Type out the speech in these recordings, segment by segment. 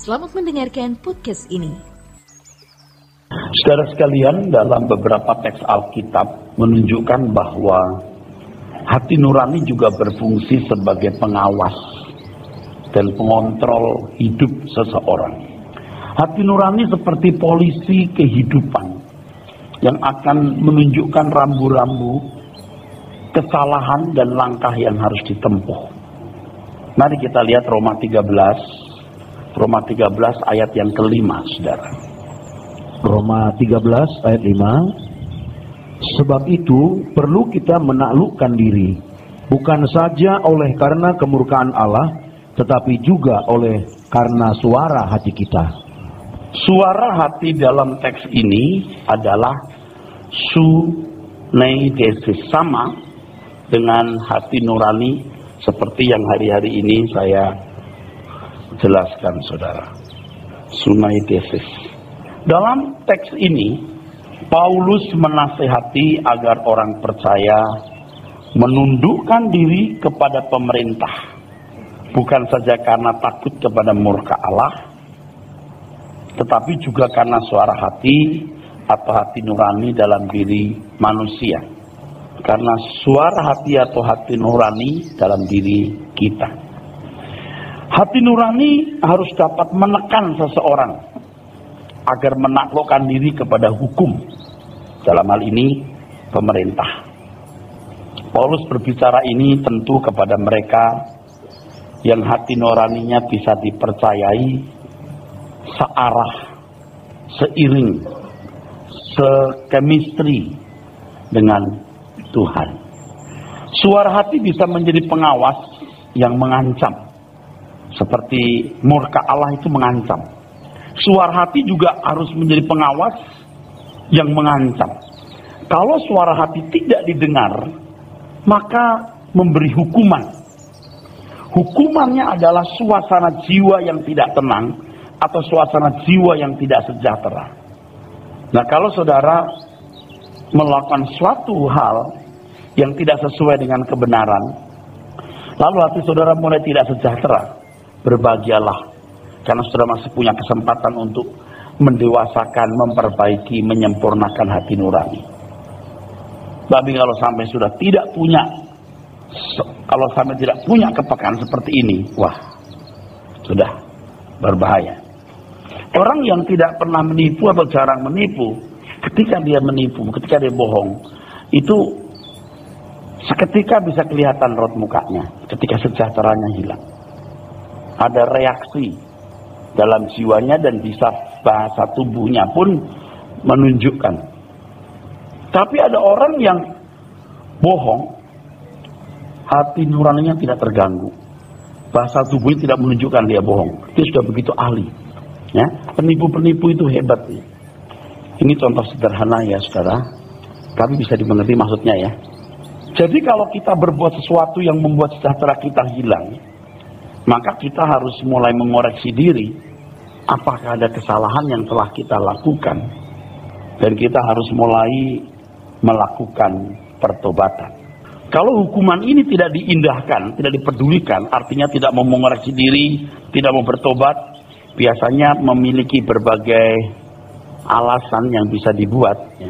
Selamat mendengarkan podcast ini. Saudara sekalian, dalam beberapa teks Alkitab menunjukkan bahwa hati nurani juga berfungsi sebagai pengawas dan pengontrol hidup seseorang. Hati nurani seperti polisi kehidupan yang akan menunjukkan rambu-rambu kesalahan dan langkah yang harus ditempuh. Mari kita lihat Roma 13 ayat yang kelima, saudara. Roma 13 ayat 5. Sebab itu perlu kita menaklukkan diri, bukan saja oleh karena kemurkaan Allah, tetapi juga oleh karena suara hati kita. Suara hati dalam teks ini adalah suneidesis, sama dengan hati nurani seperti yang hari-hari ini saya jelaskan, saudara. Suneidesis. Dalam teks ini, Paulus menasihati agar orang percaya menundukkan diri kepada pemerintah, bukan saja karena takut kepada murka Allah, tetapi juga karena suara hati atau hati nurani dalam diri manusia. Karena suara hati atau hati nurani dalam diri kita. Hati nurani harus dapat menekan seseorang agar menaklukkan diri kepada hukum. Dalam hal ini, pemerintah. Paulus berbicara ini tentu kepada mereka yang hati nuraninya bisa dipercayai searah, seiring, sekemistri dengan Tuhan. Suara hati bisa menjadi pengawas yang mengancam. Seperti murka Allah itu mengancam. Suara hati juga harus menjadi pengawas yang mengancam. Kalau suara hati tidak didengar, maka memberi hukuman. Hukumannya adalah suasana jiwa yang tidak tenang atau suasana jiwa yang tidak sejahtera. Nah, kalau saudara melakukan suatu hal yang tidak sesuai dengan kebenaran, lalu hati saudara mulai tidak sejahtera, berbahagialah, karena saudara masih punya kesempatan untuk mendewasakan, memperbaiki, menyempurnakan hati nurani. Tapi kalau sampai sudah tidak punya, kalau sampai tidak punya kepekaan seperti ini, wah, sudah berbahaya. Orang yang tidak pernah menipu atau jarang menipu, ketika dia menipu, ketika dia bohong, itu seketika bisa kelihatan raut mukanya, ketika sejahteranya hilang. Ada reaksi dalam jiwanya dan bisa bahasa tubuhnya pun menunjukkan. Tapi ada orang yang bohong, hati nuraninya tidak terganggu, bahasa tubuhnya tidak menunjukkan dia bohong. Dia sudah begitu ahli. Ya, penipu-penipu itu hebat. Ini contoh sederhana ya, saudara, tapi bisa dimengerti maksudnya ya. Jadi kalau kita berbuat sesuatu yang membuat sejahtera kita hilang, maka kita harus mulai mengoreksi diri. Apakah ada kesalahan yang telah kita lakukan? Dan kita harus mulai melakukan pertobatan. Kalau hukuman ini tidak diindahkan, tidak dipedulikan, artinya tidak mau mengoreksi diri, tidak mau bertobat, biasanya memiliki berbagai alasan yang bisa dibuat. Ya.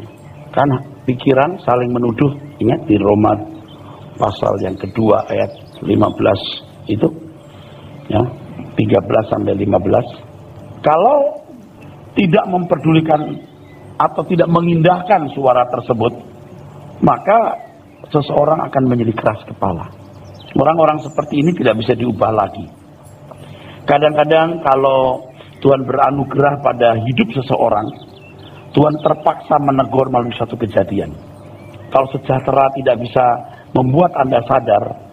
Karena pikiran saling menuduh. Ingat di Roma pasal yang kedua ayat 15 itu. Ya, 13 sampai 15. Kalau tidak memperdulikan atau tidak mengindahkan suara tersebut, maka seseorang akan menjadi keras kepala. Orang-orang seperti ini tidak bisa diubah lagi. Kadang-kadang kalau Tuhan beranugerah pada hidup seseorang, Tuhan terpaksa menegur melalui satu kejadian. Kalau sejahtera tidak bisa membuat Anda sadar,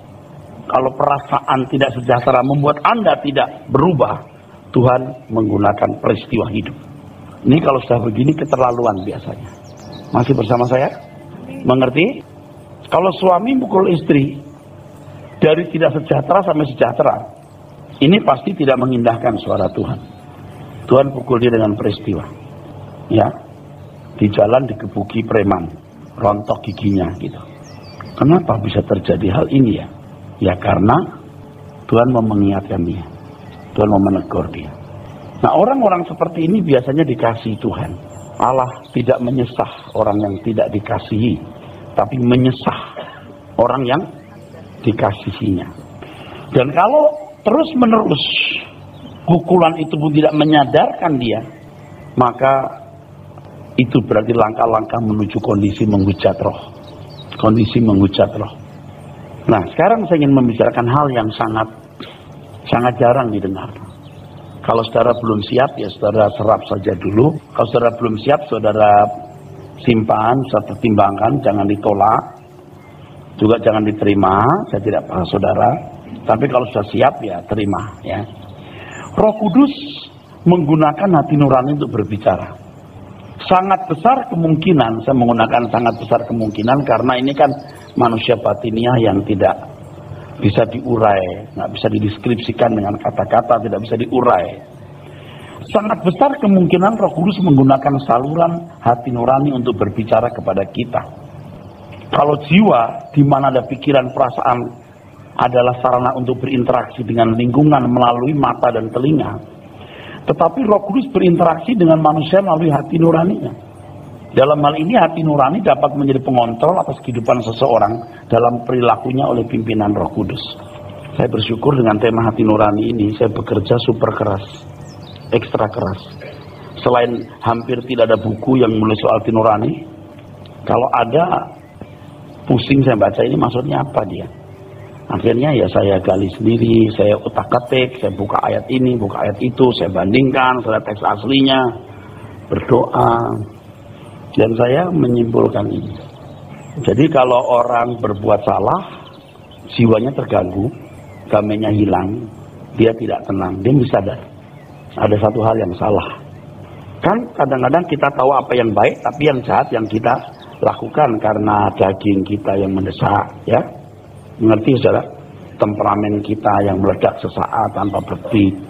kalau perasaan tidak sejahtera membuat Anda tidak berubah, Tuhan menggunakan peristiwa hidup. Ini kalau sudah begini keterlaluan biasanya. Masih bersama saya? Mengerti? Kalau suami mukul istri dari tidak sejahtera sampai sejahtera, ini pasti tidak mengindahkan suara Tuhan. Tuhan pukul dia dengan peristiwa. Ya, di jalan digebuki preman, rontok giginya gitu. Kenapa bisa terjadi hal ini ya? Ya karena Tuhan mau mengingatkan dia, Tuhan mau menegur dia. Nah, orang-orang seperti ini biasanya dikasihi Tuhan. Allah tidak menyesah orang yang tidak dikasihi, tapi menyesah orang yang dikasihinya. Dan kalau terus-menerus pukulan itu pun tidak menyadarkan dia, maka itu berarti langkah-langkah menuju kondisi menghujat roh. Kondisi menghujat roh. Nah, sekarang saya ingin membicarakan hal yang sangat jarang didengar. Kalau saudara belum siap, ya saudara serap saja dulu. Kalau saudara belum siap, saudara simpan, saudara pertimbangkan, jangan ditolak, juga jangan diterima. Saya tidak paham saudara, tapi kalau sudah siap, ya terima. Ya. Roh Kudus menggunakan hati nurani untuk berbicara. Sangat besar kemungkinan, saya menggunakan sangat besar kemungkinan karena ini kan manusia batiniah yang tidak bisa diurai, nggak bisa dideskripsikan dengan kata-kata, tidak bisa diurai. Sangat besar kemungkinan Roh Kudus menggunakan saluran hati nurani untuk berbicara kepada kita. Kalau jiwa di mana ada pikiran perasaan adalah sarana untuk berinteraksi dengan lingkungan melalui mata dan telinga, tetapi Roh Kudus berinteraksi dengan manusia melalui hati nuraninya. Dalam hal ini hati nurani dapat menjadi pengontrol atas kehidupan seseorang dalam perilakunya oleh pimpinan Roh Kudus. Saya bersyukur dengan tema hati nurani ini, saya bekerja super keras, ekstra keras. Selain hampir tidak ada buku yang menulis soal hati nurani, kalau ada pusing saya baca ini maksudnya apa dia. Akhirnya ya saya gali sendiri, saya utak-atik, saya buka ayat ini, buka ayat itu, saya bandingkan, saya teks aslinya, berdoa. Dan saya menyimpulkan ini. Jadi kalau orang berbuat salah, jiwanya terganggu, damainya hilang, dia tidak tenang, dia bisa sadar ada satu hal yang salah. Kan kadang-kadang kita tahu apa yang baik, tapi yang jahat yang kita lakukan karena daging kita yang mendesak, ya. Mengerti saudara? Temperamen kita yang meledak sesaat tanpa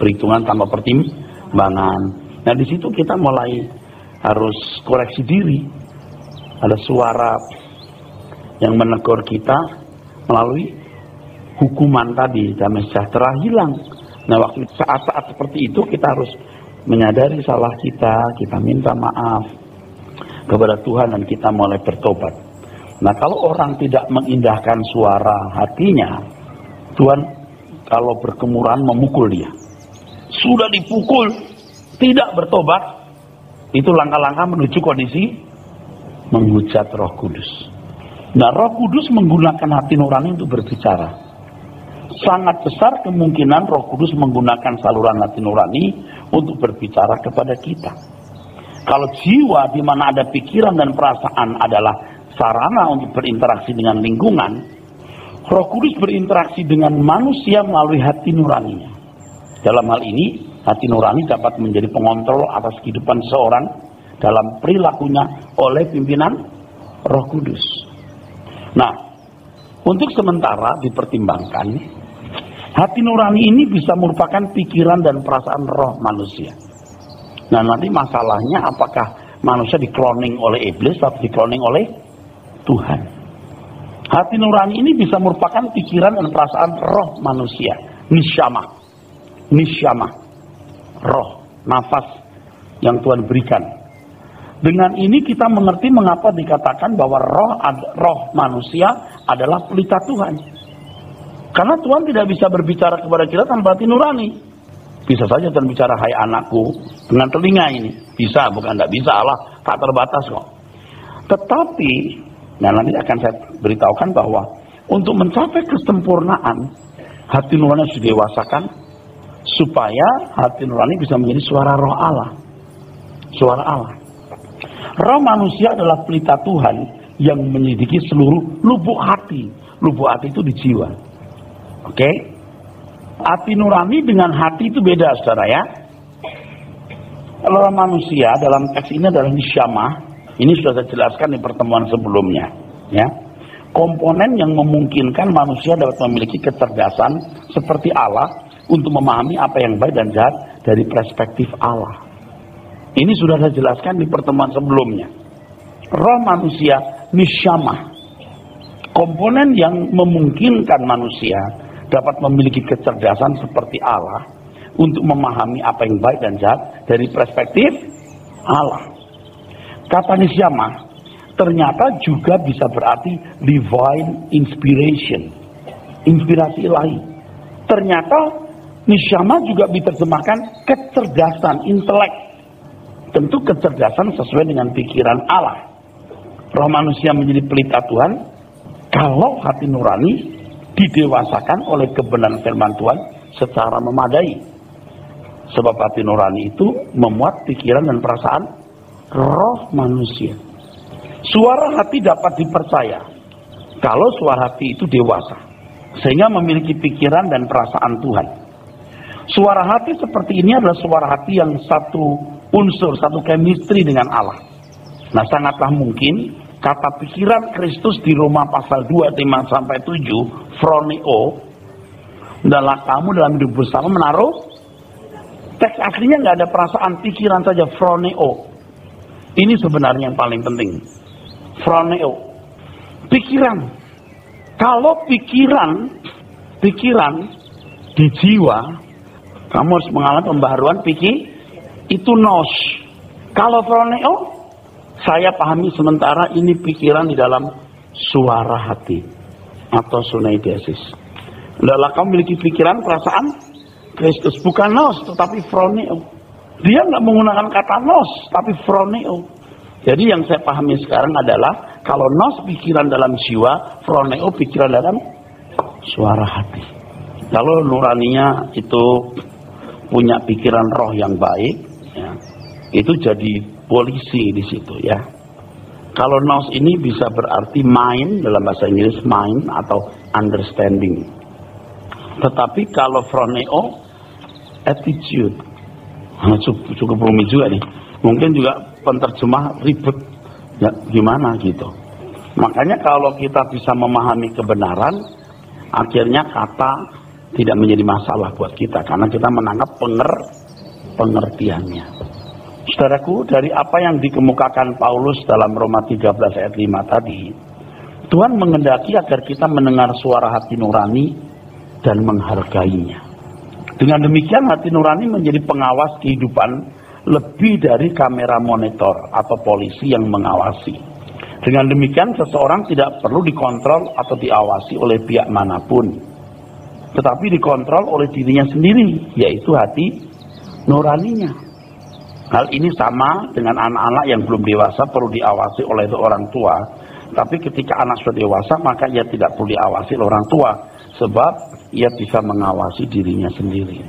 perhitungan, tanpa pertimbangan. Nah di situ kita mulai harus koreksi diri. Ada suara yang menegur kita melalui hukuman tadi, damai sejahtera hilang. Nah waktu saat-saat seperti itu kita harus menyadari salah kita minta maaf kepada Tuhan dan kita mulai bertobat. Nah kalau orang tidak mengindahkan suara hatinya, Tuhan kalau berkemurahan memukul dia. Sudah dipukul, tidak bertobat, itu langkah-langkah menuju kondisi menghujat Roh Kudus. Nah, Roh Kudus menggunakan hati nurani untuk berbicara. Sangat besar kemungkinan Roh Kudus menggunakan saluran hati nurani untuk berbicara kepada kita. Kalau jiwa di mana ada pikiran dan perasaan adalah sarana untuk berinteraksi dengan lingkungan, Roh Kudus berinteraksi dengan manusia melalui hati nuraninya. Dalam hal ini, hati nurani dapat menjadi pengontrol atas kehidupan seseorang dalam perilakunya oleh pimpinan Roh Kudus. Nah, untuk sementara dipertimbangkan, hati nurani ini bisa merupakan pikiran dan perasaan roh manusia. Nah, nanti masalahnya apakah manusia dikloning oleh iblis atau dikloning oleh Tuhan. Hati nurani ini bisa merupakan pikiran dan perasaan roh manusia. Nisyamah. Roh, nafas yang Tuhan berikan. Dengan ini kita mengerti mengapa dikatakan bahwa roh manusia adalah pelita Tuhan. Karena Tuhan tidak bisa berbicara kepada kita tanpa hati nurani. Bisa saja Tuhan bicara, hai anakku, dengan telinga ini. Bisa, bukan tidak bisa, Allah tak terbatas kok. Tetapi, nah nanti akan saya beritahukan bahwa untuk mencapai kesempurnaan, hati nurani harus didewasakan, supaya hati nurani bisa menjadi suara roh Allah. Suara Allah. Roh manusia adalah pelita Tuhan yang menyelidiki seluruh lubuk hati. Lubuk hati itu di jiwa. Oke? Hati nurani dengan hati itu beda, saudara ya. Roh manusia dalam teks ini adalah nisyamah. Ini sudah saya jelaskan di pertemuan sebelumnya, ya. Komponen yang memungkinkan manusia dapat memiliki kecerdasan seperti Allah untuk memahami apa yang baik dan jahat dari perspektif Allah. Ini sudah saya jelaskan di pertemuan sebelumnya. Roh manusia nisyamah, komponen yang memungkinkan manusia dapat memiliki kecerdasan seperti Allah untuk memahami apa yang baik dan jahat dari perspektif Allah. Kata nishama ternyata juga bisa berarti divine inspiration, inspirasi ilahi. Ternyata nishama juga diterjemahkan kecerdasan, intelek. Tentu kecerdasan sesuai dengan pikiran Allah. Roh manusia menjadi pelita Tuhan kalau hati nurani didewasakan oleh kebenaran firman Tuhan secara memadai. Sebab hati nurani itu memuat pikiran dan perasaan roh manusia. Suara hati dapat dipercaya kalau suara hati itu dewasa, sehingga memiliki pikiran dan perasaan Tuhan. Suara hati seperti ini adalah suara hati yang satu unsur, satu chemistry dengan Allah. Nah, sangatlah mungkin kata pikiran Kristus di Roma pasal 2, 5-7, phroneo, adalah kamu dalam hidup bersama menaruh. Teks aslinya nggak ada perasaan, pikiran saja, phroneo. Ini sebenarnya yang paling penting. Phroneo, pikiran. Kalau pikiran di jiwa, kamu harus mengalami pembaharuan pikir, itu nous. Kalau phroneo, saya pahami sementara ini pikiran di dalam suara hati atau sunaidesis. Adalah kamu memiliki pikiran, perasaan Kristus, bukan nous tetapi phroneo. Dia nggak menggunakan kata nous tapi phroneo. Jadi yang saya pahami sekarang adalah kalau nous pikiran dalam jiwa, phroneo pikiran dalam suara hati. Kalau nuraninya itu punya pikiran roh yang baik, ya, itu jadi polisi di situ ya. Kalau nous ini bisa berarti mind, dalam bahasa Inggris mind atau understanding. Tetapi kalau phroneo, attitude. Cukup rumit juga nih. Mungkin juga penterjemah ribet. Ya, gimana gitu. Makanya kalau kita bisa memahami kebenaran, akhirnya kata tidak menjadi masalah buat kita karena kita menangkap pengertiannya. Saudaraku, dari apa yang dikemukakan Paulus dalam Roma 13 ayat 5 tadi, Tuhan mengendaki agar kita mendengar suara hati nurani dan menghargainya. Dengan demikian hati nurani menjadi pengawas kehidupan lebih dari kamera monitor atau polisi yang mengawasi. Dengan demikian seseorang tidak perlu dikontrol atau diawasi oleh pihak manapun, tetapi dikontrol oleh dirinya sendiri, yaitu hati nuraninya. Hal ini sama dengan anak-anak yang belum dewasa perlu diawasi oleh orang tua. Tapi ketika anak sudah dewasa maka ia tidak perlu diawasi oleh orang tua. Sebab ia bisa mengawasi dirinya sendiri.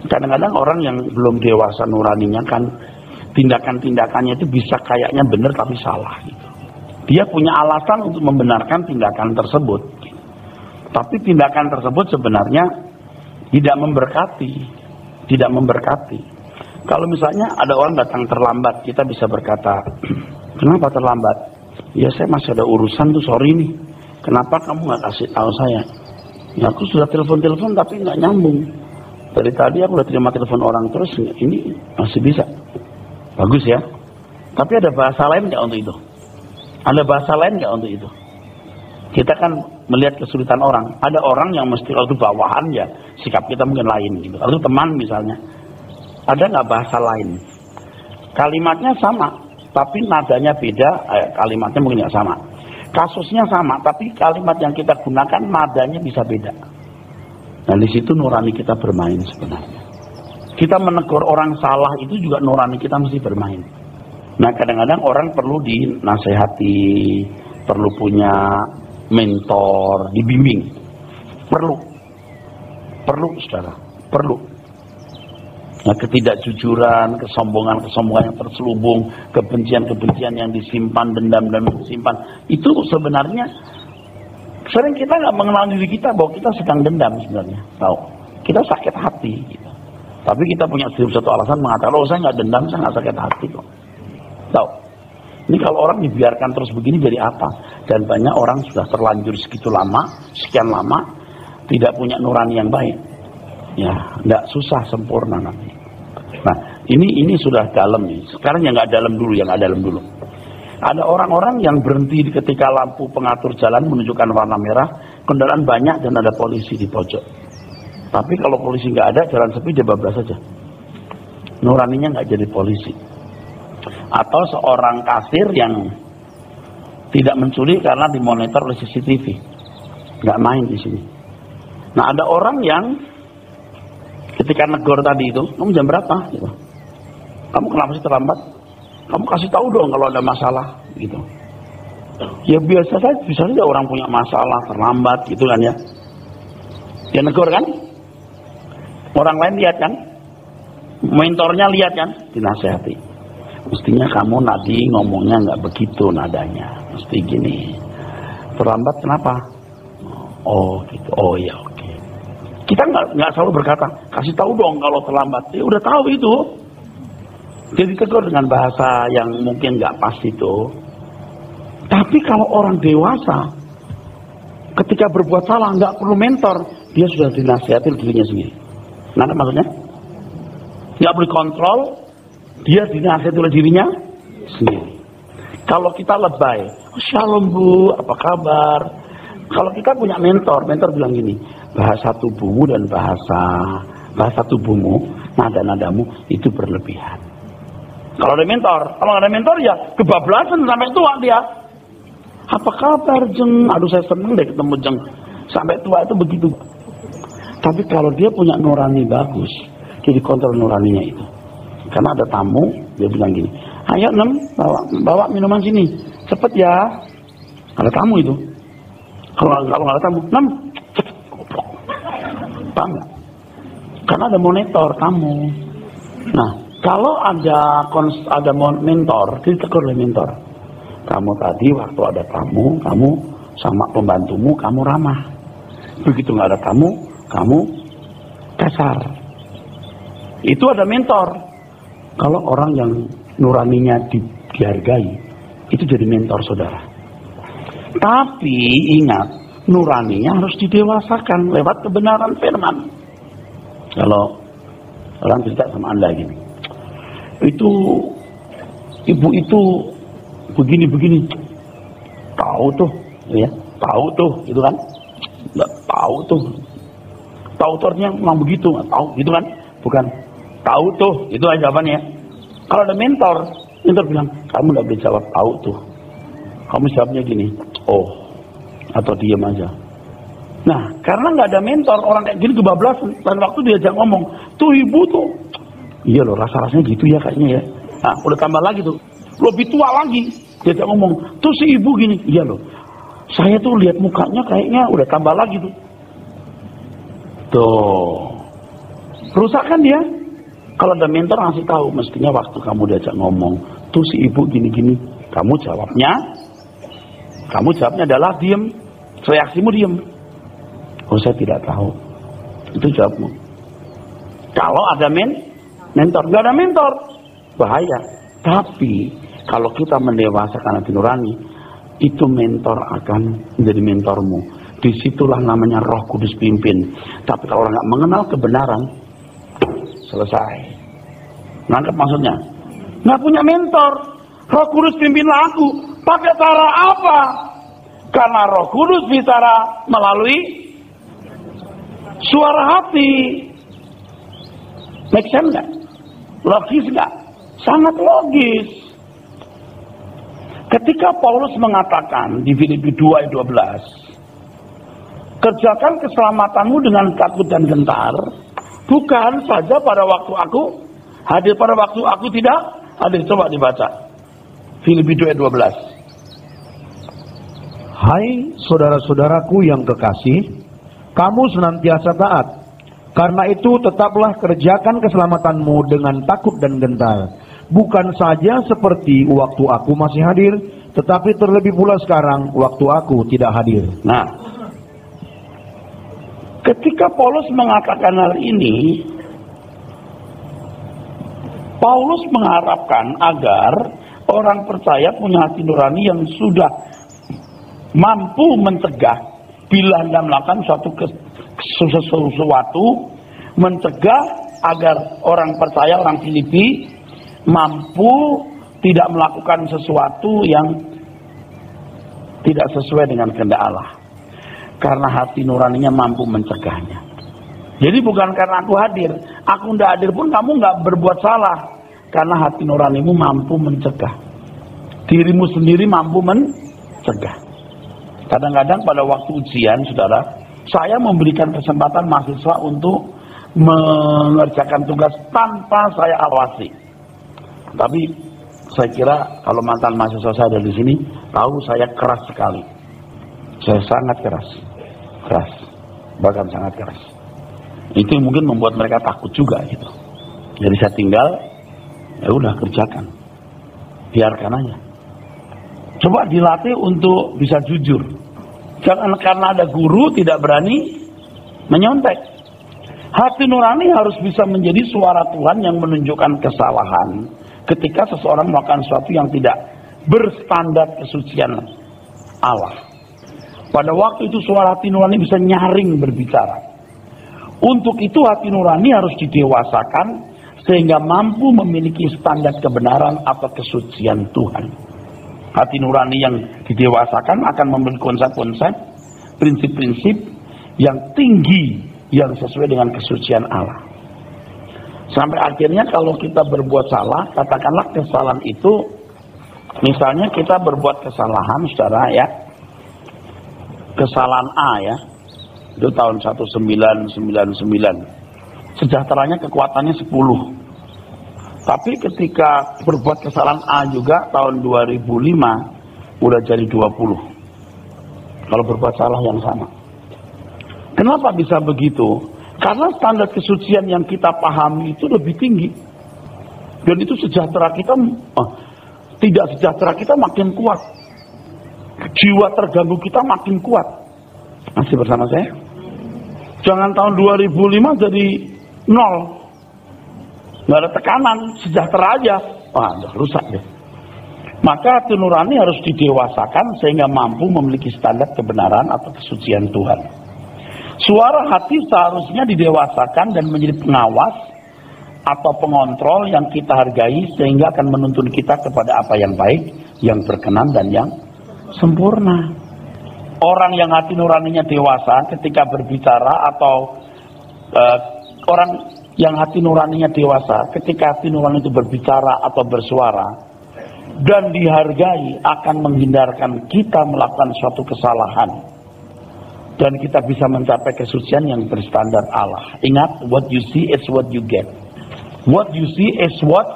Kadang-kadang orang yang belum dewasa nuraninya kan tindakan-tindakannya itu bisa kayaknya benar tapi salah gitu. Dia punya alasan untuk membenarkan tindakan tersebut. Tapi tindakan tersebut sebenarnya tidak memberkati. Kalau misalnya ada orang datang terlambat, kita bisa berkata, kenapa terlambat? Ya saya masih ada urusan tuh, sorry nih. Kenapa kamu nggak kasih tahu saya? Ya aku sudah telepon tapi nggak nyambung. Dari tadi aku udah terima telepon orang terus, ini masih bisa. Bagus ya. Tapi ada bahasa lain nggak untuk itu? Ada bahasa lain nggak untuk itu? Kita kan melihat kesulitan orang. Ada orang yang mesti kalau itu bawahan ya sikap kita mungkin lain gitu. Atau teman misalnya. Ada nggak bahasa lain? Kalimatnya sama, tapi nadanya beda. Kalimatnya mungkin nggak sama. Kasusnya sama, tapi kalimat yang kita gunakan nadanya bisa beda. Nah di situ nurani kita bermain sebenarnya. Kita menegur orang salah itu juga nurani kita mesti bermain. Nah kadang-kadang orang perlu dinasehati, perlu punya mentor, dibimbing. Perlu saudara, perlu. Nah, ketidakjujuran, kesombongan yang terselubung, kebencian yang disimpan, dendam disimpan, itu sebenarnya sering kita nggak mengenal diri kita bahwa kita sedang dendam sebenarnya. Tahu? Kita sakit hati. Gitu. Tapi kita punya satu alasan mengatakan, oh saya nggak dendam, saya nggak sakit hati kok. Tahu? Ini kalau orang dibiarkan terus begini jadi apa? Dan banyak orang sudah terlanjur sekian lama, tidak punya nurani yang baik. Ya, nggak susah sempurna nanti. Nah, ini sudah dalam nih. Sekarang yang nggak dalam dulu, yang nggak dalam dulu. Ada orang-orang yang berhenti ketika lampu pengatur jalan menunjukkan warna merah, kendaraan banyak dan ada polisi di pojok. Tapi kalau polisi nggak ada, jalan sepi dia bablas saja. Nuraninya nggak jadi polisi. Atau seorang kasir yang tidak mencuri karena dimonitor oleh CCTV, nggak main di sini. Nah, ada orang yang ketika negor tadi itu, kamu jam berapa? Gitu. Kamu kenapa sih terlambat? Kamu kasih tahu dong kalau ada masalah, gitu. Ya biasa saja orang punya masalah terlambat, gitu kan ya. Dia negor kan? Orang lain lihat kan? Mentornya lihat kan? Dinasehati. Mestinya kamu tadi ngomongnya nggak begitu nadanya. Mesti gini. Terlambat kenapa? Oh gitu. Oh ya oke. Kita nggak selalu berkata kasih tahu dong kalau terlambat. Ya udah tahu itu. Jadi tegur dengan bahasa yang mungkin nggak pas itu. Tapi kalau orang dewasa ketika berbuat salah nggak perlu mentor, dia sudah dinasihati dirinya sendiri. Nah, maksudnya nggak perlu kontrol, dia dinasihati oleh dirinya sendiri. Kalau kita lebay, shalom bu, apa kabar? Kalau kita punya mentor bilang gini, bahasa tubuhmu dan bahasa tubuhmu, nada-nadamu itu berlebihan. Kalau ada mentor ya kebablasan sampai tua dia. Apa kabar jeng? Aduh saya seneng deh ketemu jeng. Sampai tua itu begitu. Tapi kalau dia punya nurani bagus, dia dikontrol nuraninya itu. Karena ada tamu, dia bilang gini, ayo Nem, bawa minuman sini, cepet ya. Ada tamu itu. Kalau nggak ada tamu, Nem, cepet. Paham nggak? Karena ada monitor tamu. Nah, kalau ada mentor, ditegur oleh mentor. Kamu tadi waktu ada tamu, kamu sama pembantumu, kamu ramah. Begitu nggak ada tamu, kamu kasar. Itu ada mentor. Kalau orang yang nuraninya dihargai, itu jadi mentor saudara. Tapi ingat, nuraninya harus didewasakan lewat kebenaran firman. Kalau orang cerita sama Anda gini, itu ibu itu begini, tahu tuh, ya, tahu tuh, gitu kan? Nggak tahu tuh artinya memang begitu, nggak tahu, gitu kan? Bukan tahu tuh, itu aja jawabannya. Kalau ada mentor bilang, kamu nggak boleh jawab tahu tuh, kamu jawabnya gini, oh, atau diam aja. Nah, karena nggak ada mentor, orang kayak gini kebablasan. Dan waktu diajak ngomong, tuh ibu tuh, iya loh, rasa-rasanya gitu ya kayaknya ya. Nah, udah tambah lagi tuh, lebih tua lagi, diajak ngomong, tuh si ibu gini, iya loh, saya tuh lihat mukanya kayaknya udah tambah lagi tuh. Tuh, rusak kan dia. Kalau ada mentor ngasih tahu, mestinya waktu kamu diajak ngomong, tuh si ibu gini-gini, kamu jawabnya adalah diem, reaksimu diem. Oh saya tidak tahu, itu jawabmu. Kalau ada mentor, nggak ada mentor, bahaya. Tapi kalau kita mendewasakan hati nurani, itu mentor akan menjadi mentormu. Disitulah namanya Roh Kudus pimpin. Tapi kalau orang nggak mengenal kebenaran, selesai. Nangkep maksudnya? Nggak punya mentor. Roh Kudus pimpinlah aku. Pakai cara apa? Karena Roh Kudus bicara melalui suara hati. Make sense nggak? Logis nggak? Sangat logis. Ketika Paulus mengatakan di Filipi 2 ayat 12, kerjakan keselamatanmu dengan takut dan gentar, bukan saja pada waktu aku hadir, pada waktu aku tidak hadir. Coba dibaca Filipi 2 ayat 12. Hai saudara-saudaraku yang kekasih, kamu senantiasa taat. Karena itu tetaplah kerjakan keselamatanmu dengan takut dan gentar. Bukan saja seperti waktu aku masih hadir, tetapi terlebih pula sekarang waktu aku tidak hadir. Nah, ketika Paulus mengatakan hal ini, Paulus mengharapkan agar orang percaya punya hati nurani yang sudah mampu mencegah bila Anda melakukan sesuatu, mencegah agar orang percaya, orang Filipi mampu tidak melakukan sesuatu yang tidak sesuai dengan kehendak Allah. Karena hati nuraninya mampu mencegahnya. Jadi bukan karena aku hadir, aku tidak hadir pun kamu nggak berbuat salah, karena hati nuranimu mampu mencegah, dirimu sendiri mampu mencegah. Kadang-kadang pada waktu ujian, saudara, saya memberikan kesempatan mahasiswa untuk mengerjakan tugas tanpa saya awasi. Tapi saya kira kalau mantan mahasiswa saya ada di sini, tahu saya keras sekali. Saya sangat keras, bahkan sangat keras. Itu mungkin membuat mereka takut juga gitu. Jadi saya tinggal, ya udah kerjakan, biarkan aja. Coba dilatih untuk bisa jujur. Jangan karena ada guru tidak berani menyontek. Hati nurani harus bisa menjadi suara Tuhan yang menunjukkan kesalahan ketika seseorang melakukan sesuatu yang tidak berstandar kesucian Allah. Pada waktu itu suara hati nurani bisa nyaring berbicara. Untuk itu hati nurani harus didewasakan sehingga mampu memiliki standar kebenaran atau kesucian Tuhan. Hati nurani yang didewasakan akan memiliki konsep-konsep, prinsip-prinsip yang tinggi yang sesuai dengan kesucian Allah. Sampai akhirnya kalau kita berbuat salah, katakanlah kesalahan itu, misalnya kita berbuat kesalahan, saudara ya, kesalahan A ya, itu tahun 1999, sejahteranya kekuatannya 10. Tapi ketika berbuat kesalahan A juga tahun 2005 udah jadi 20. Kalau berbuat salah yang sama. Kenapa bisa begitu? Karena standar kesucian yang kita pahami itu lebih tinggi. Dan itu sejahtera kita, tidak sejahtera kita makin kuat. Jiwa terganggu kita makin kuat. Masih bersama saya? Jangan tahun 2005 jadi 0. Nggak ada tekanan, sejahtera aja. Wah, udah rusak deh. Maka hati nurani harus didewasakan sehingga mampu memiliki standar kebenaran atau kesucian Tuhan. Suara hati seharusnya didewasakan dan menjadi pengawas atau pengontrol yang kita hargai sehingga akan menuntun kita kepada apa yang baik, yang berkenan dan yang sempurna. Orang yang hati nuraninya dewasa ketika berbicara atau orang yang hati nuraninya dewasa ketika hati nurani itu berbicara atau bersuara dan dihargai akan menghindarkan kita melakukan suatu kesalahan dan kita bisa mencapai kesucian yang berstandar Allah. Ingat, what you see is what you get. What you see is what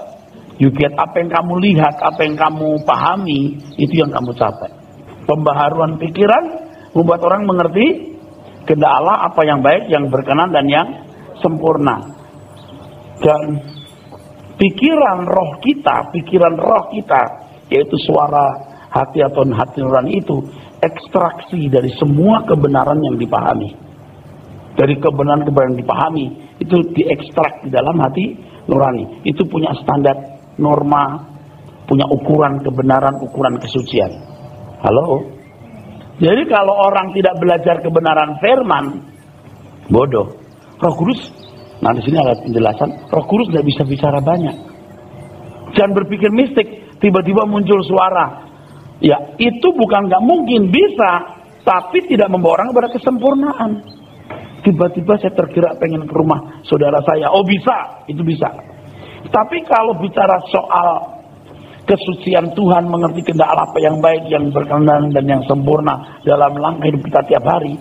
you get. Apa yang kamu lihat, apa yang kamu pahami, itu yang kamu capai. Pembaharuan pikiran membuat orang mengerti kehendak Allah, apa yang baik, yang berkenan dan yang sempurna. Dan pikiran roh kita, yaitu suara hati atau hati nurani itu ekstraksi dari semua kebenaran yang dipahami. Dari kebenaran-kebenaran yang dipahami itu diekstrak di dalam hati nurani. Itu punya standar norma, punya ukuran kebenaran, ukuran kesucian. Halo? Jadi kalau orang tidak belajar kebenaran firman, bodoh. Roh Kudus, nah di sini ada penjelasan, Roh Kudus tidak bisa bicara banyak. Jangan berpikir mistik, tiba-tiba muncul suara. Ya, itu bukan nggak mungkin, bisa, tapi tidak membawa orang kepada kesempurnaan. Tiba-tiba saya tergerak pengen ke rumah saudara saya. Oh bisa, itu bisa. Tapi kalau bicara soal kesucian Tuhan, mengerti kehendak Allah apa yang baik, yang berkenan dan yang sempurna dalam langkah hidup kita tiap hari,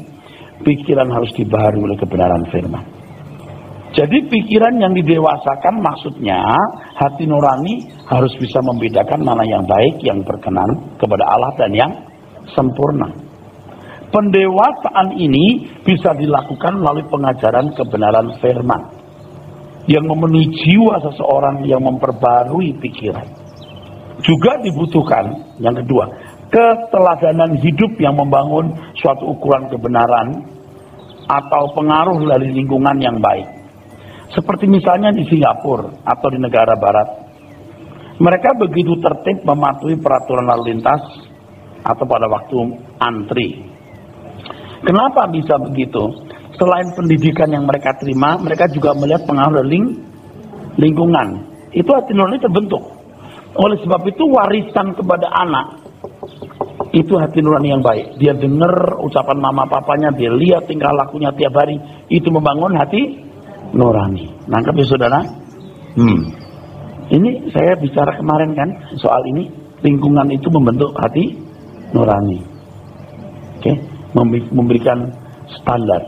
pikiran harus dibaharui oleh kebenaran firman. Jadi pikiran yang didewasakan maksudnya hati nurani harus bisa membedakan mana yang baik, yang berkenan kepada Allah dan yang sempurna. Pendewasaan ini bisa dilakukan melalui pengajaran kebenaran firman yang memenuhi jiwa seseorang, yang memperbarui pikiran. Juga dibutuhkan yang kedua, keteladanan hidup yang membangun suatu ukuran kebenaran atau pengaruh dari lingkungan yang baik. Seperti misalnya di Singapura atau di negara barat, mereka begitu tertib mematuhi peraturan lalu lintas atau pada waktu antri. Kenapa bisa begitu? Selain pendidikan yang mereka terima, mereka juga melihat pengaruh dari lingkungan. Itu hati nurani terbentuk. Oleh sebab itu warisan kepada anak Itu hati nurani yang baik. Dia dengar ucapan mama papanya, dia lihat tingkah lakunya tiap hari, itu membangun hati nurani. Nangkep ya saudara? Ini saya bicara kemarin kan soal ini, lingkungan itu membentuk hati nurani. Oke, memberikan standar.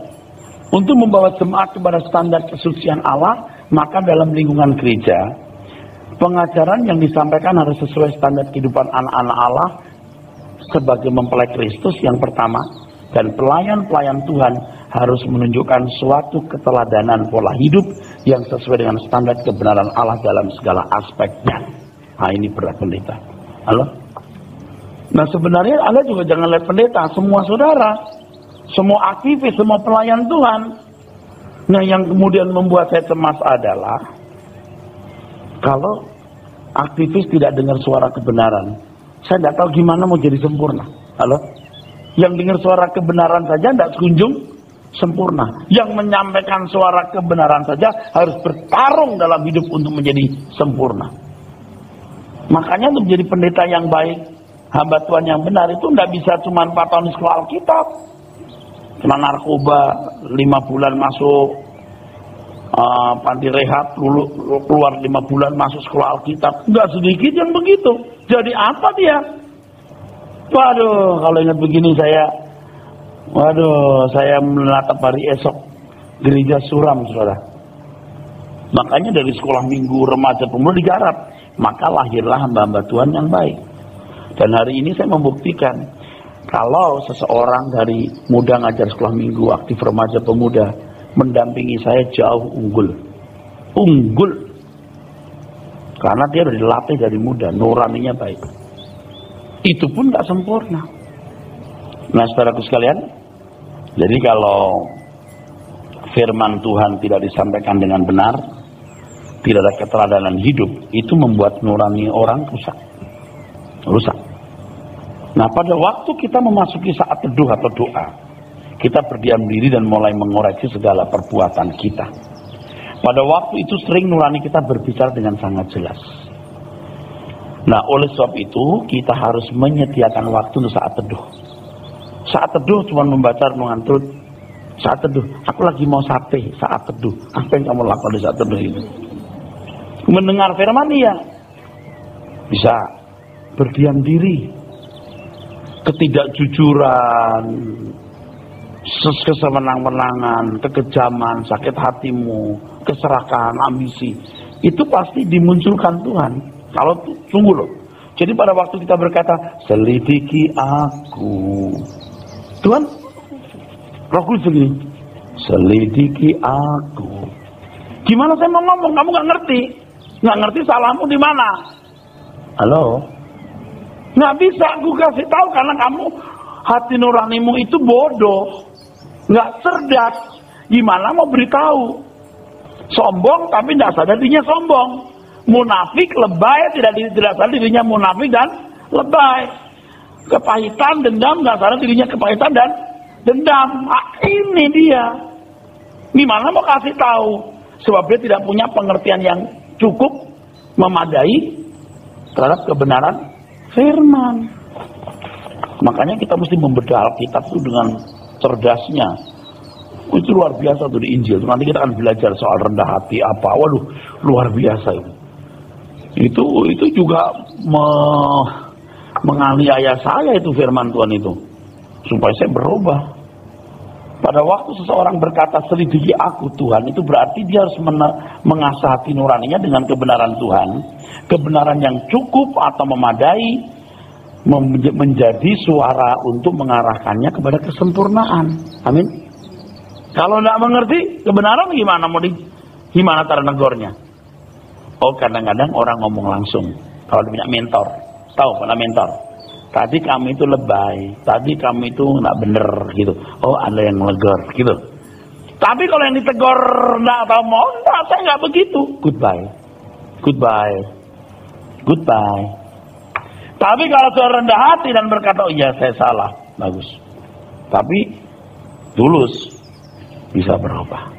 Untuk membawa jemaat kepada standar kesucian Allah, maka dalam lingkungan gereja, pengajaran yang disampaikan harus sesuai standar kehidupan anak-anak Allah sebagai mempelai Kristus yang pertama, dan pelayan-pelayan Tuhan harus menunjukkan suatu keteladanan pola hidup yang sesuai dengan standar kebenaran Allah dalam segala aspeknya. Nah, ini berat pendeta. Halo? Nah, sebenarnya Anda juga jangan lihat pendeta, semua saudara, semua aktivis, semua pelayan Tuhan. Nah, yang kemudian membuat saya cemas adalah kalau aktivis tidak dengar suara kebenaran, saya tidak tahu gimana mau jadi sempurna. Halo? Yang dengar suara kebenaran saja tidak kunjung sempurna. Yang menyampaikan suara kebenaran saja harus bertarung dalam hidup untuk menjadi sempurna. Makanya untuk menjadi pendeta yang baik, hamba Tuhan yang benar itu tidak bisa cuma 4 tahun di sekolah Alkitab, kena narkoba 5 bulan masuk panti rehab, keluar 5 bulan masuk sekolah Alkitab. Enggak sedikit yang begitu. Jadi apa dia? Waduh, kalau ingat begini saya menatap hari esok gereja suram, saudara. Makanya dari sekolah minggu, remaja, pemuda digarap, maka lahirlah hamba-hamba Tuhan yang baik. Dan hari ini saya membuktikan, kalau seseorang dari muda ngajar sekolah minggu, aktif remaja, pemuda, mendampingi saya jauh unggul. Karena dia sudah dilatih dari muda, nuraninya baik. Itu pun tak sempurna. Nah, saudaraku sekalian, jadi kalau firman Tuhan tidak disampaikan dengan benar, tidak ada keteladanan hidup, itu membuat nurani orang rusak. Nah, pada waktu kita memasuki saat teduh atau doa, kita berdiam diri dan mulai mengoreksi segala perbuatan kita. Pada waktu itu sering nurani kita berbicara dengan sangat jelas. Nah, oleh sebab itu kita harus menyediakan waktu untuk saat teduh. Saat teduh cuma membaca renungan Truth. Saat teduh, aku lagi mau sate. Saat teduh, apa yang kamu lakukan di saat teduh itu? Mendengar firman ya, bisa berdiam diri. Ketidakjujuran, kesemenang-menangan, kekejaman, sakit hatimu, keserakahan, ambisi, itu pasti dimunculkan Tuhan. Kalau sungguh loh. Jadi pada waktu kita berkata, selidiki aku, Tuhan, Roh Kudus begini, selidiki aku. Gimana saya mau ngomong? Kamu nggak ngerti salahmu di mana? Halo, nggak bisa aku kasih tahu karena kamu hati nuranimu itu bodoh, nggak cerdas. Gimana mau beritahu? Sombong tapi tidak sadar dirinya sombong. Munafik, lebay, tidak sadar dirinya munafik dan lebay. Kepahitan, dendam, tidak sadar dirinya kepahitan dan dendam. Ini dia. Gimana mau kasih tahu? Sebab dia tidak punya pengertian yang cukup memadai terhadap kebenaran firman. Makanya kita mesti membedah Alkitab itu dengan cerdasnya. Itu luar biasa tuh di Injil. Nanti kita akan belajar soal rendah hati apa. Waduh, luar biasa itu. Itu juga menganiaya saya itu firman Tuhan itu. Supaya saya berubah. Pada waktu seseorang berkata selidiki aku Tuhan, itu berarti dia harus mengasah hati nuraninya dengan kebenaran Tuhan. Kebenaran yang cukup atau memadai menjadi suara untuk mengarahkannya kepada kesempurnaan. Amin. Kalau tidak mengerti kebenaran gimana cara negornya? Oh, kadang-kadang orang ngomong langsung. Kalau dia punya mentor, tahu pada mentor. Tadi kamu itu lebay, tadi kamu itu nggak bener gitu. Oh, ada yang melegor gitu. Tapi kalau yang ditegur nggak tahu mau, saya nggak begitu. Goodbye. Tapi kalau sudah rendah hati dan berkata, oh iya saya salah, bagus. Tapi tulus, bisa berubah.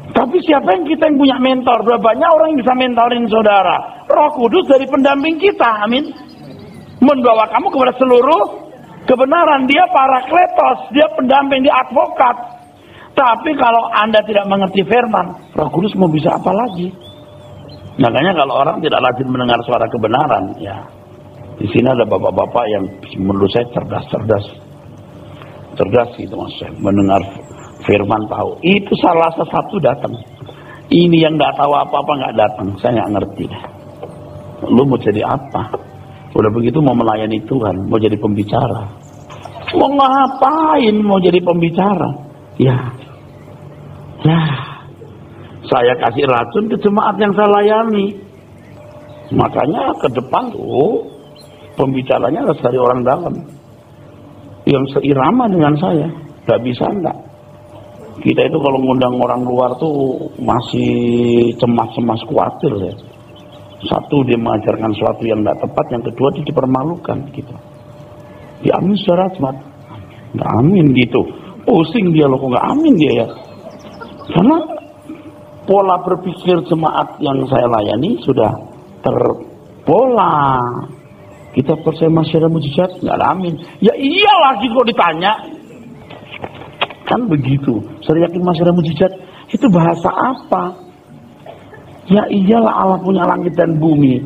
Tapi siapa yang kita yang punya mentor? Berapa banyak orang yang bisa mentorin saudara? Roh Kudus dari pendamping kita, amin. Membawa kamu kepada seluruh Kebenaran dia parakletos, dia pendamping, dia advokat. Tapi kalau Anda tidak mengerti firman, Roh Kudus mau bisa apa lagi? Makanya kalau orang tidak rajin mendengar suara kebenaran, ya di sini ada bapak-bapak yang menurut saya cerdas gitu mas, mendengar firman tahu. Itu salah satu datang. Ini yang nggak tahu apa-apa nggak datang, saya nggak ngerti. Lu mau jadi apa? Udah begitu mau melayani Tuhan, mau jadi pembicara. Mau ngapain mau jadi pembicara? Ya, saya kasih racun ke jemaat yang saya layani. Makanya ke depan tuh pembicaranya harus dari orang dalam yang seirama dengan saya. Gak bisa enggak. Kita itu kalau ngundang orang luar tuh masih cemas-cemas khawatir ya. Satu, dia mengajarkan sesuatu yang tidak tepat. Yang kedua, dia dipermalukan gitu. Ya amin saudara jemaat. Nggak amin gitu. Pusing dia loh, kok nggak amin dia ya. Karena pola berpikir jemaat yang saya layani sudah terpola. Kita percaya masih ada mujizat, nggak ada amin. Ya iyalah gitu kok ditanya. Kan begitu. Saya yakin masih ada mujizat. Itu bahasa apa? Ya iyalah Allah punya langit dan bumi.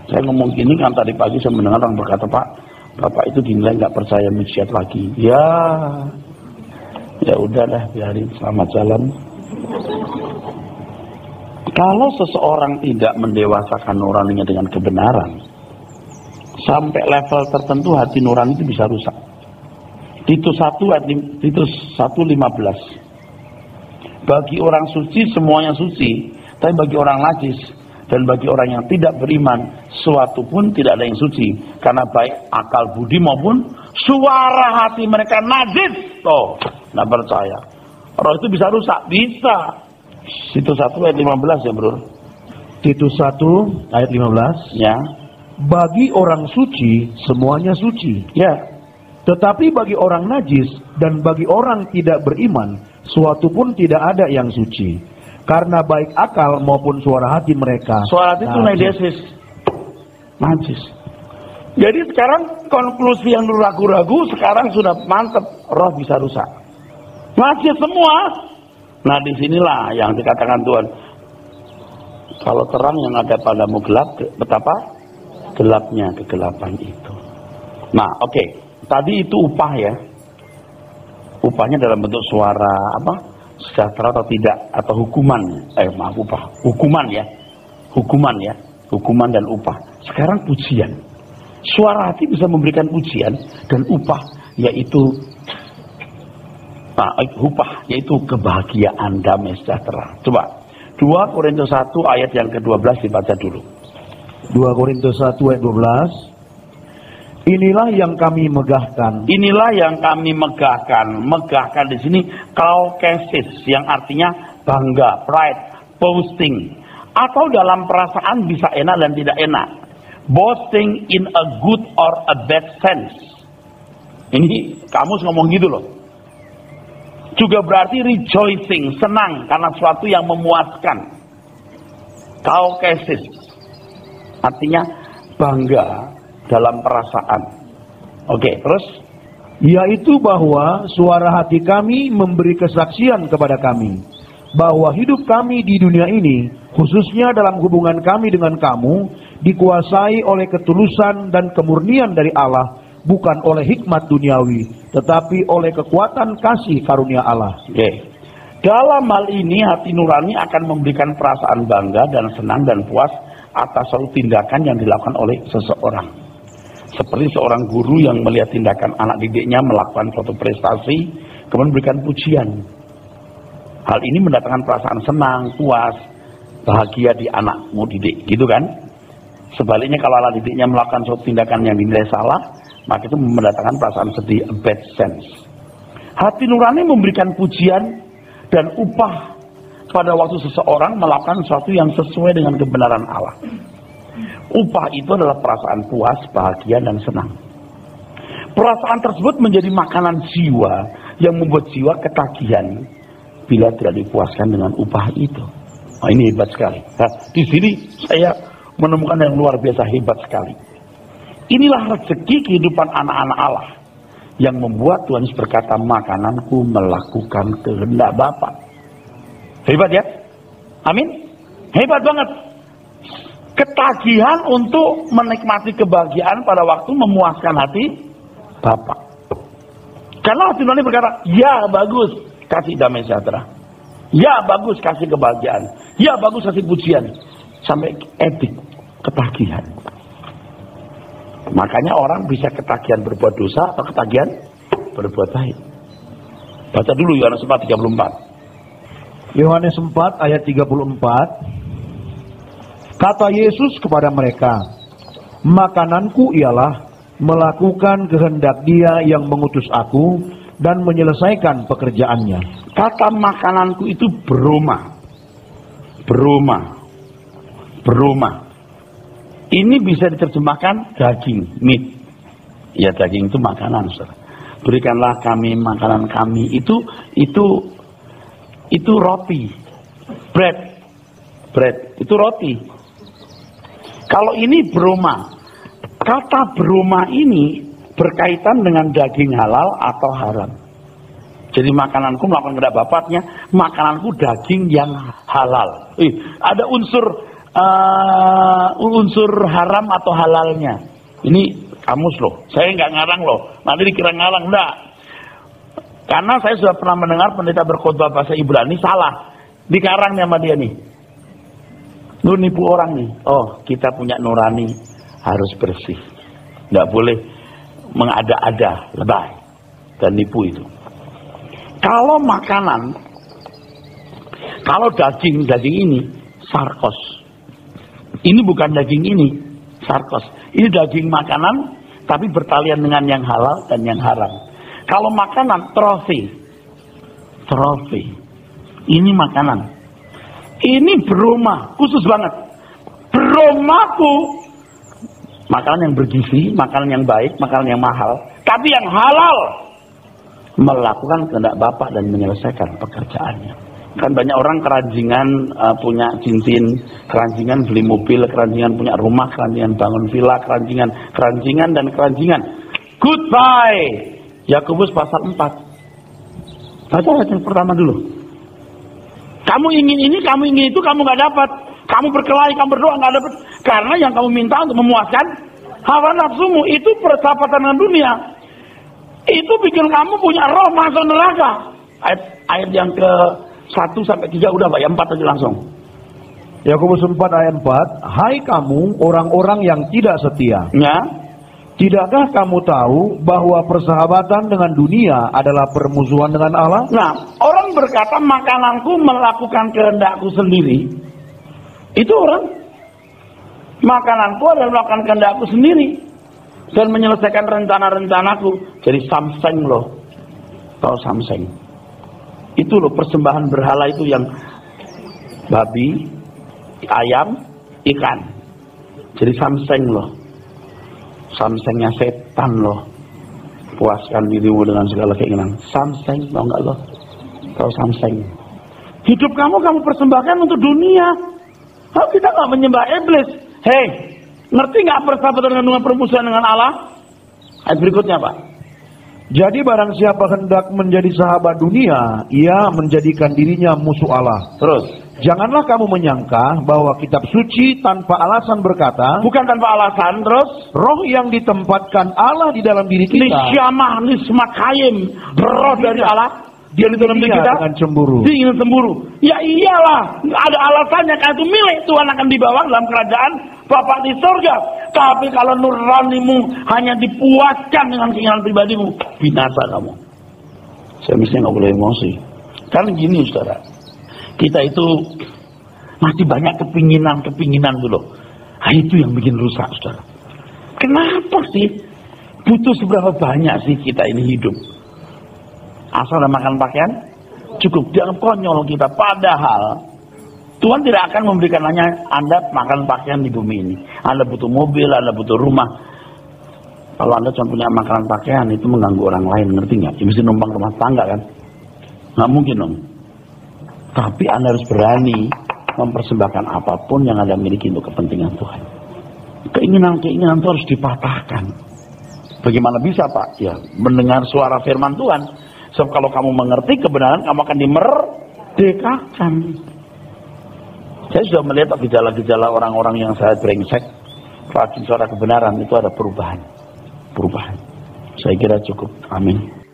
Saya ngomong gini kan tadi pagi saya mendengar orang berkata, Pak, Bapak itu dinilai nggak percaya mujizat lagi. Ya udahlah, biarin, selamat jalan. Kalau seseorang tidak mendewasakan nuraninya dengan kebenaran, sampai level tertentu hati nurani itu bisa rusak. Titus 1:15. Bagi orang suci semuanya suci, tapi bagi orang najis dan bagi orang yang tidak beriman, suatu pun tidak ada yang suci, karena baik akal budi maupun suara hati mereka najis. Tuh, nggak percaya. Roh itu bisa rusak, bisa. Titus 1:15 ya bro. Titus 1:15. Ya. Bagi orang suci semuanya suci. Ya. Tetapi bagi orang najis dan bagi orang tidak beriman, suatu pun tidak ada yang suci. Karena baik akal maupun suara hati mereka. Suara hati itu najis. Jadi sekarang konklusi yang dulu ragu-ragu sekarang sudah mantap, roh bisa rusak. Najis semua. Nah disinilah yang dikatakan Tuhan. Kalau terang yang ada padamu gelap, betapa gelapnya kegelapan itu. Nah oke. Tadi itu upah ya. Upahnya dalam bentuk suara apa? Sejahtera atau tidak, atau hukuman. Upah. Hukuman ya. Hukuman dan upah. Sekarang pujian. Suara hati bisa memberikan pujian dan upah yaitu upah yaitu kebahagiaan, damai sejahtera. Coba 2 Korintus 1 ayat yang ke-12 dibaca dulu. 2 Korintus 1 ayat 12. Inilah yang kami megahkan. Inilah yang kami megahkan. Megahkan di sini kaukesis, yang artinya bangga, pride, boasting. Atau dalam perasaan bisa enak dan tidak enak. Boasting in a good or a bad sense. Ini kamus ngomong gitu loh. Juga berarti rejoicing, senang karena sesuatu yang memuaskan. Kaukesis artinya bangga dalam perasaan. Oke, terus? Yaitu bahwa suara hati kami memberi kesaksian kepada kami bahwa hidup kami di dunia ini, khususnya dalam hubungan kami dengan kamu, dikuasai oleh ketulusan dan kemurnian dari Allah, bukan oleh hikmat duniawi, tetapi oleh kekuatan kasih karunia Allah. Oke. Dalam hal ini hati nurani akan memberikan perasaan bangga dan senang dan puas atas suatu tindakan yang dilakukan oleh seseorang. Seperti seorang guru yang melihat tindakan anak didiknya melakukan suatu prestasi, kemudian memberikan pujian. Hal ini mendatangkan perasaan senang, puas, bahagia di anakmu didik, gitu kan? Sebaliknya kalau anak didiknya melakukan suatu tindakan yang dinilai salah, maka itu mendatangkan perasaan sedih, a bad sense. Hati nurani memberikan pujian dan upah pada waktu seseorang melakukan sesuatu yang sesuai dengan kebenaran Allah. Upah itu adalah perasaan puas, bahagia, dan senang. Perasaan tersebut menjadi makanan jiwa yang membuat jiwa ketagihan bila tidak dipuaskan dengan upah itu. Nah, ini hebat sekali. Nah, di sini saya menemukan yang luar biasa hebat sekali. Inilah rezeki kehidupan anak-anak Allah yang membuat Tuhan Yesus berkata, makananku melakukan kehendak Bapa. Hebat ya? Amin? Hebat banget. Ketagihan untuk menikmati kebahagiaan pada waktu memuaskan hati Bapa. Karena hati nurani berkata, ya bagus, kasih damai sejahtera. Ya bagus, kasih kebahagiaan. Ya bagus, kasih pujian. Sampai edik, ketagihan. Makanya orang bisa ketagihan berbuat dosa atau ketagihan berbuat baik. Baca dulu Yohanes 4:34. Yohanes 4 ayat 34. Kata Yesus kepada mereka, makananku ialah melakukan kehendak Dia yang mengutus aku dan menyelesaikan pekerjaannya. Kata makananku itu beroma. Ini bisa diterjemahkan daging, meat. Ya, daging itu makanan, saudara. Berikanlah kami makanan kami. Itu roti. Bread. Itu roti. Kalau ini broma. Kata broma ini berkaitan dengan daging halal atau haram. Jadi makananku melakukan kehendak Bapaknya, makananku daging yang halal. Ada unsur haram atau halalnya. Ini kamus loh, saya nggak ngarang loh, nanti dikira ngarang, enggak. Karena saya sudah pernah mendengar pendeta berkhotbah bahasa Ibrani salah, dikarang nih sama dia nih. Lu nipu orang nih. Oh, kita punya nurani harus bersih, nggak boleh mengada-ada, lebay dan nipu itu. Kalau makanan, kalau daging ini sarkos. Ini bukan daging ini, sarkos. Ini daging makanan, tapi bertalian dengan yang halal dan yang haram. Kalau makanan, trofi. Ini makanan. Ini broma, khusus banget. Bromaku, makanan yang bergizi, makanan yang baik, makanan yang mahal. Tapi yang halal, melakukan kehendak Bapa dan menyelesaikan pekerjaannya. Kan banyak orang keranjingan punya cincin, keranjingan beli mobil, keranjingan punya rumah, keranjingan bangun villa, keranjingan dan keranjingan. Goodbye. Yakobus pasal 4. Baca ayat yang pertama dulu. Kamu ingin ini, kamu ingin itu, kamu nggak dapat. Kamu berkelahi, kamu berdoa nggak dapat. Karena yang kamu minta untuk memuaskan hawa nafsumu itu persahabatan dengan dunia. Itu bikin kamu punya roh masuk neraka. Ayat yang ke 1-3 udah Pak, ya 4 aja langsung. Yakobus 4 ayat 4. Hai kamu orang-orang yang tidak setia. Ya. Tidakkah kamu tahu bahwa persahabatan dengan dunia adalah permusuhan dengan Allah? Nah, orang berkata makananku melakukan kehendakku sendiri. Itu orang. Makananku adalah melakukan kehendakku sendiri dan menyelesaikan rencana-rencanaku. Jadi samseng loh. Tahu samseng? Itu loh persembahan berhala itu yang babi, ayam, ikan. Jadi samseng loh. Samsengnya setan loh. Puaskan dirimu dengan segala keinginan. Samseng, tau nggak loh? Tahu samseng? Hidup kamu persembahkan untuk dunia. Kalau kita nggak menyembah iblis, hei, ngerti nggak persahabatan dengan permusuhan dengan Allah? Ayat berikutnya Pak. Jadi barang siapa hendak menjadi sahabat dunia, ia menjadikan dirinya musuh Allah. Terus, janganlah kamu menyangka bahwa kitab suci tanpa alasan berkata, bukan tanpa alasan, terus roh yang ditempatkan Allah di dalam diri kita, nisyamah nismakayim, roh dari Allah, dia di dalam diri kita dengan cemburu. Dia ingin cemburu. Ya iyalah, ada alasannya, karena itu milik Tuhan akan dibawa dalam kerajaan Bapa di surga. Tapi kalau nuranimu hanya dipuaskan dengan keinginan pribadimu, binasa kamu. Saya mestinya nggak boleh emosi. Karena gini saudara, kita itu masih banyak kepinginan tuh loh. Nah, itu yang bikin rusak saudara. Kenapa sih? Butuh seberapa banyak sih kita ini hidup? Asal ada makan pakaian, cukup. Dianggap konyol kita. Padahal Tuhan tidak akan memberikan hanya Anda makan pakaian di bumi ini. Anda butuh mobil, Anda butuh rumah. Kalau Anda cuma punya makanan pakaian, itu mengganggu orang lain, ngerti nggak? Ya mesti numpang rumah tangga kan? Nggak mungkin dong. Tapi Anda harus berani mempersembahkan apapun yang Anda miliki untuk kepentingan Tuhan. Keinginan-keinginan itu harus dipatahkan. Bagaimana bisa Pak? Ya, mendengar suara firman Tuhan. Sebab kalau kamu mengerti kebenaran, kamu akan dimerdekakan. Saya sudah melihat gejala-gejala orang-orang yang saya brengsek, rajin suara kebenaran, itu ada perubahan. Saya kira cukup. Amin.